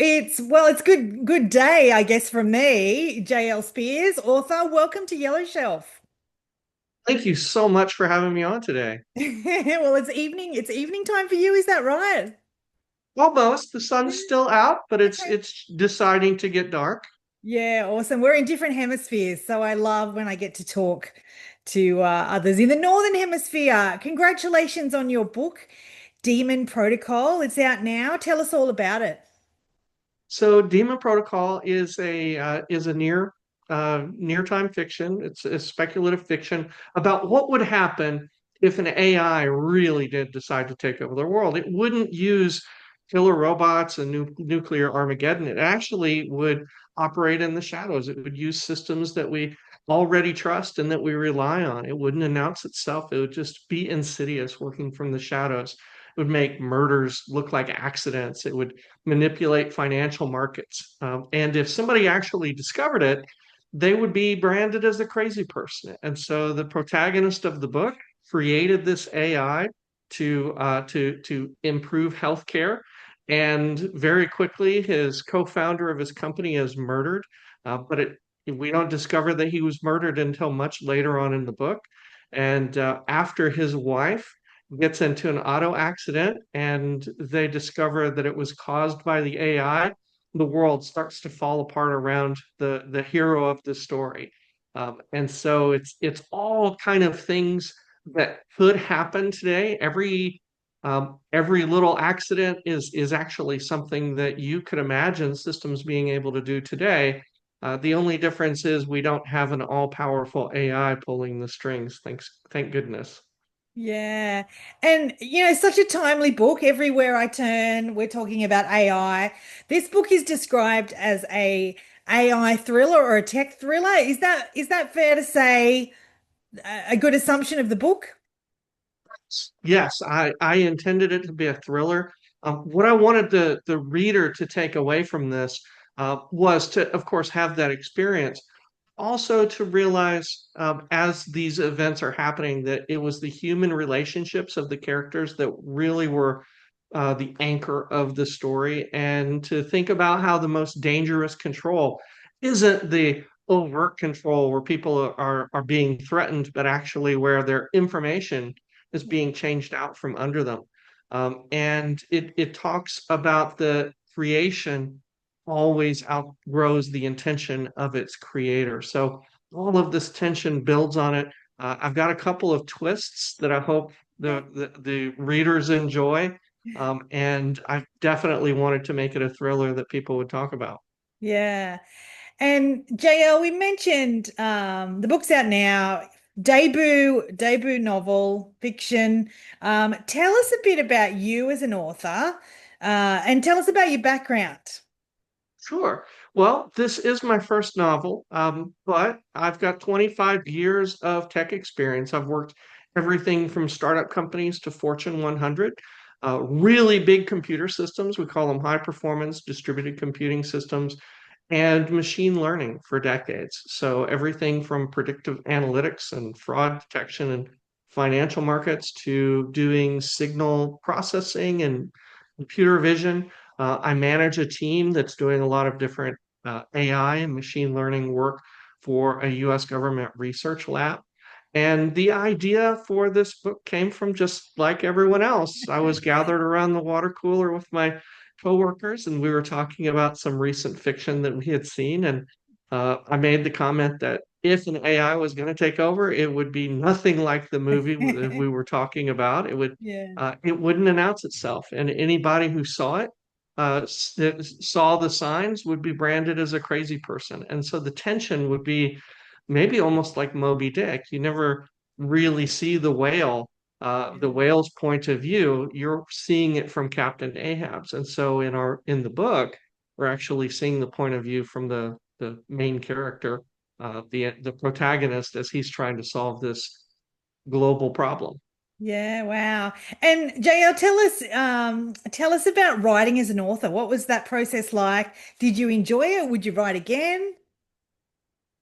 It's good day, I guess, from me, JL Spears, author. Welcome to Yellow Shelf. Thank you so much for having me on today. Well, it's evening time for you, is that right? Almost. The sun's still out, but it's Okay. it's deciding to get dark. Yeah, awesome. We're in different hemispheres, so I love when I get to talk to others in the Northern Hemisphere. Congratulations on your book, Demon Protocol. It's out now. Tell us all about it. So Daemon Protocol is a near time fiction. It's a speculative fiction about what would happen if an AI really did decide to take over the world. It wouldn't use killer robots and nuclear Armageddon. It actually would operate in the shadows. It would use systems that we already trust and that we rely on. It wouldn't announce itself. It would just be insidious, working from the shadows. It would make murders look like accidents. It would manipulate financial markets. And if somebody actually discovered it, they would be branded as a crazy person. And so the protagonist of the book created this AI to improve healthcare. And very quickly, his co-founder of his company is murdered. But we don't discover that he was murdered until much later on in the book. And after his wife gets into an auto accident and they discover that it was caused by the AI, the world starts to fall apart around the hero of the story. And so it's all kind of things that could happen today. Every little accident is actually something that you could imagine systems being able to do today. The only difference is we don't have an all-powerful AI pulling the strings. Thank goodness. Yeah. And such a timely book. Everywhere I turn, we're talking about AI. This book is described as a AI thriller or a tech thriller. Is that fair to say a good assumption of the book? Yes, I intended it to be a thriller. What I wanted the reader to take away from this was to, of course, have that experience. Also to realize as these events are happening that it was the human relationships of the characters that really were the anchor of the story, and to think about how the most dangerous control isn't the overt control where people are being threatened, but actually where their information is being changed out from under them. And it talks about the creation always outgrows the intention of its creator. So all of this tension builds on it. I've got a couple of twists that I hope the readers enjoy. And I definitely wanted to make it a thriller that people would talk about. Yeah. And JL, we mentioned the book's out now, debut novel, fiction. Tell us a bit about you as an author, and tell us about your background. Sure. Well, this is my first novel, but I've got 25 years of tech experience. I've worked everything from startup companies to Fortune 100, really big computer systems. We call them high performance distributed computing systems, and machine learning for decades. So everything from predictive analytics and fraud detection and financial markets to doing signal processing and computer vision. I manage a team that's doing a lot of different AI and machine learning work for a US government research lab. And the idea for this book came from just like everyone else. I was gathered around the water cooler with my coworkers, and we were talking about some recent fiction that we had seen. And I made the comment that if an AI was going to take over, it would be nothing like the movie that we were talking about. Yeah. It wouldn't announce itself, and anybody who saw it, saw the signs, would be branded as a crazy person. And so the tension would be maybe almost like Moby Dick. You never really see the whale's point of view. You're seeing it from Captain Ahab's. And so in the book, we're actually seeing the point of view from the main character, the protagonist, as he's trying to solve this global problem. Yeah, wow. And JL, tell us about writing as an author. What was that process like? Did you enjoy it? Would you write again?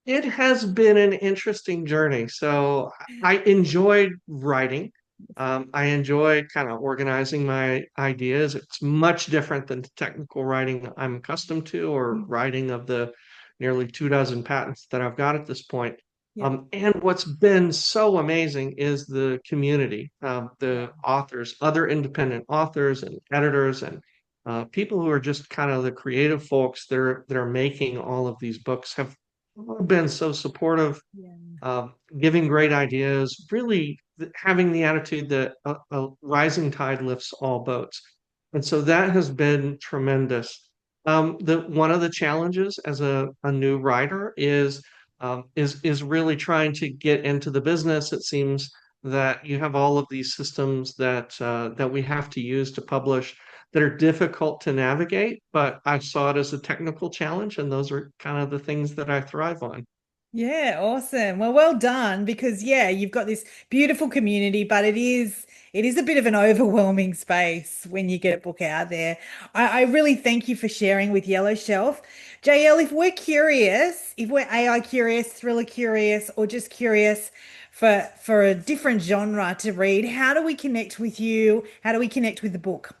It has been an interesting journey. So I enjoyed writing. I enjoy kind of organizing my ideas. It's much different than the technical writing I'm accustomed to, or Mm. writing of the nearly 2 dozen patents that I've got at this point. Yeah. And what's been so amazing is the community, Yeah. the authors, other independent authors and editors, and people who are just kind of the creative folks that are making all of these books have all been so supportive, Yeah. giving great ideas, really having the attitude that a rising tide lifts all boats. And so that has been tremendous. The one of the challenges as a new writer is really trying to get into the business. It seems that you have all of these systems that we have to use to publish that are difficult to navigate, but I saw it as a technical challenge, and those are kind of the things that I thrive on. Yeah, awesome. Well done because yeah, you've got this beautiful community, but it is a bit of an overwhelming space when you get a book out there. I really thank you for sharing with Yellow Shelf. JL, if we're curious, if we're AI curious, thriller curious, or just curious for a different genre to read, how do we connect with you? How do we connect with the book?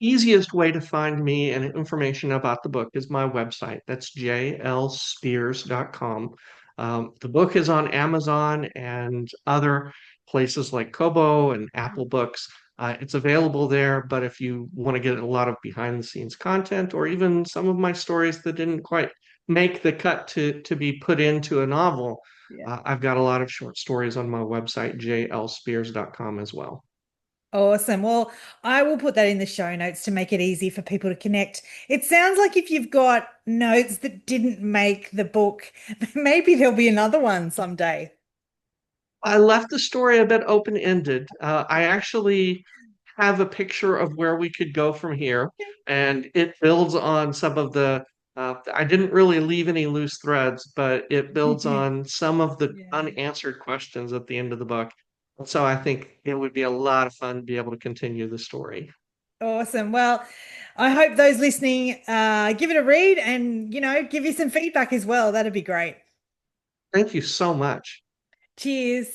Easiest way to find me and information about the book is my website. That's jlspears.com. The book is on Amazon and other places like Kobo and Apple Books. It's available there, but if you want to get a lot of behind the scenes content, or even some of my stories that didn't quite make the cut to be put into a novel, Yeah. I've got a lot of short stories on my website, jlspears.com, as well. Awesome. Well, I will put that in the show notes to make it easy for people to connect. It sounds like if you've got notes that didn't make the book, maybe there'll be another one someday. I left the story a bit open-ended. I actually have a picture of where we could go from here, and it builds on some of the. I didn't really leave any loose threads, but it builds on some of the Yeah. unanswered questions at the end of the book. And so I think it would be a lot of fun to be able to continue the story. Awesome. Well, I hope those listening give it a read and, give you some feedback as well. That'd be great. Thank you so much. Cheers.